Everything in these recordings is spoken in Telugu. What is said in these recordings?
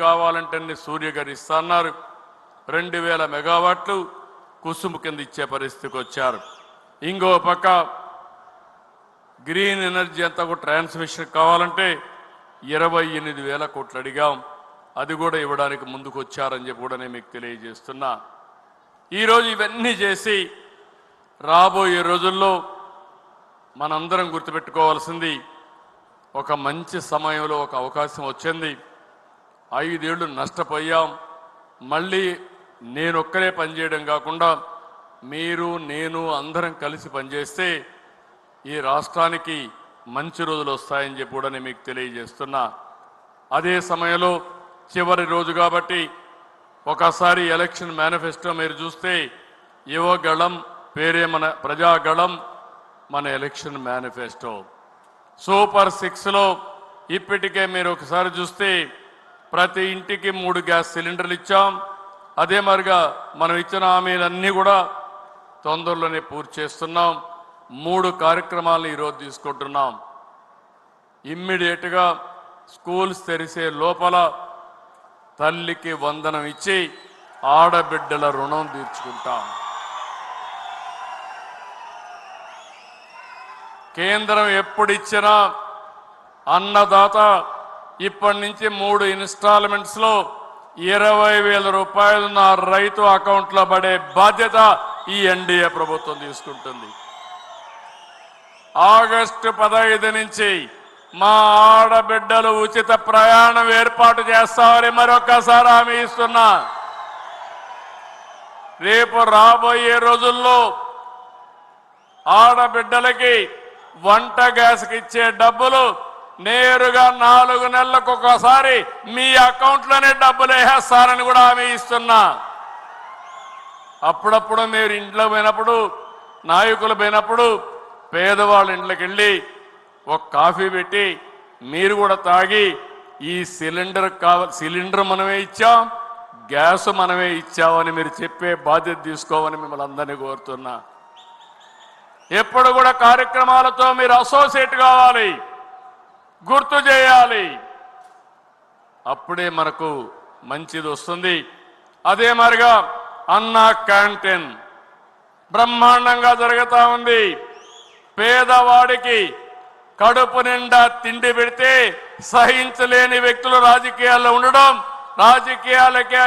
కావాలంటే సూర్య గారు ఇస్తున్నారు. 2000 మెగావాట్లు కుసుము కింద ఇచ్చే పరిస్థితికి వచ్చారు. ఇంకో పక్క గ్రీన్ ఎనర్జీ అంతా కూడా ట్రాన్స్మిషన్ కావాలంటే 28,000 కోట్లు అడిగాం. అది కూడా ఇవ్వడానికి ముందుకు వచ్చారని చెప్పి కూడా నేను మీకు తెలియజేస్తున్నా. ఈరోజు ఇవన్నీ చేసి రాబోయే రోజుల్లో మనందరం గుర్తుపెట్టుకోవాల్సింది, ఒక మంచి సమయంలో ఒక అవకాశం వచ్చింది. 5 ఏళ్ళు నష్టపోయాం. మళ్ళీ నేనొక్కరే పనిచేయడం కాకుండా మీరు నేను అందరం కలిసి పనిచేస్తే ఈ రాష్ట్రానికి మంచి రోజులు వస్తాయని చెప్పి కూడా నేను మీకు తెలియజేస్తున్నా. అదే సమయంలో చివరి రోజు కాబట్టి ఒకసారి ఎలక్షన్ మేనిఫెస్టో మీరు చూస్తే యువగళం పేరే మన ప్రజాగళం, మన ఎలక్షన్ మేనిఫెస్టో. సూపర్ 6లో ఇప్పటికే మీరు ఒకసారి చూస్తే ప్రతి ఇంటికి 3 గ్యాస్ సిలిండర్లు ఇచ్చాం. అదే మరిగా మనం ఇచ్చిన హామీలన్నీ కూడా తొందరలోనే పూర్తి చేస్తున్నాం. 3 కార్యక్రమాలను ఈరోజు తీసుకుంటున్నాం. ఇమ్మీడియట్గా స్కూల్స్ తెరిసే లోపల తల్లికి వందనం ఇచ్చి ఆడబిడ్డల రుణం తీర్చుకుంటాం. కేంద్రం ఎప్పుడిచ్చినా అన్నదాత ఇప్పటి నుంచి 3 ఇన్స్టాల్మెంట్స్లో 20,000 రూపాయలు నా రైతు అకౌంట్లో పడే బాధ్యత ఈ ఎన్డీఏ ప్రభుత్వం తీసుకుంటుంది. ఆగస్టు 15 నుంచి మా ఆడబిడ్డలు ఉచిత ప్రయాణం ఏర్పాటు చేస్తామని మరొకసారి హామీ ఇస్తున్నా. రేపు రాబోయే రోజుల్లో ఆడబిడ్డలకి వంట గ్యాస్కి ఇచ్చే డబ్బులు నేరుగా 4 నెలలకు ఒకసారి మీ అకౌంట్లోనే డబ్బులు వేసేస్తారని కూడా హామీ ఇస్తున్నా. అప్పుడప్పుడు మీరు ఇంట్లో పోయినప్పుడు, నాయకులు పోయినప్పుడు పేదవాళ్ళ ఇంట్లోకి వెళ్ళి ఒక కాఫీ పెట్టి మీరు కూడా తాగి ఈ సిలిండర్ మనమే ఇచ్చాం, గ్యాస్ మనమే ఇచ్చామని మీరు చెప్పే బాధ్యత తీసుకోమని మిమ్మల్ని అందరినీ కోరుతున్నా. ఎప్పుడు కూడా కార్యక్రమాలతో మీరు అసోసియేట్ కావాలి, గుర్తు చేయాలి. అప్పుడే మనకు మంచిది వస్తుంది. అదే మరిగా అన్నా క్యాంటీన్ బ్రహ్మాండంగా జరుగుతూ ఉంది. పేదవాడికి కడుపు నిండా తిండి పెడితే సహించలేని వ్యక్తులు రాజకీయాల్లో ఉండడం రాజకీయాలకే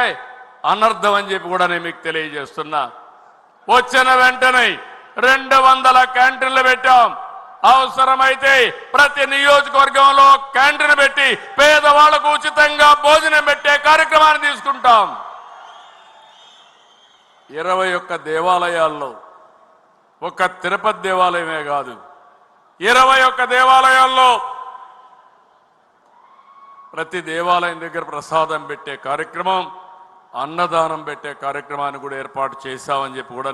అనర్థం అని చెప్పి కూడా నేను మీకు తెలియజేస్తున్నా. వచ్చిన వెంటనే 200 క్యాంటీన్లు పెట్టాం. అవసరమైతే ప్రతి నియోజకవర్గంలో క్యాంటీన్ పెట్టి పేదవాళ్లకు ఉచితంగా భోజనం పెట్టే కార్యక్రమాన్ని తీసుకుంటాం. 21 దేవాలయాల్లో, ఒక తిరుపతి దేవాలయమే కాదు, 21 దేవాలయాల్లో ప్రతి దేవాలయం దగ్గర ప్రసాదం పెట్టే కార్యక్రమం, అన్నదానం పెట్టే కార్యక్రమాన్ని కూడా ఏర్పాటు చేశామని చెప్పి కూడా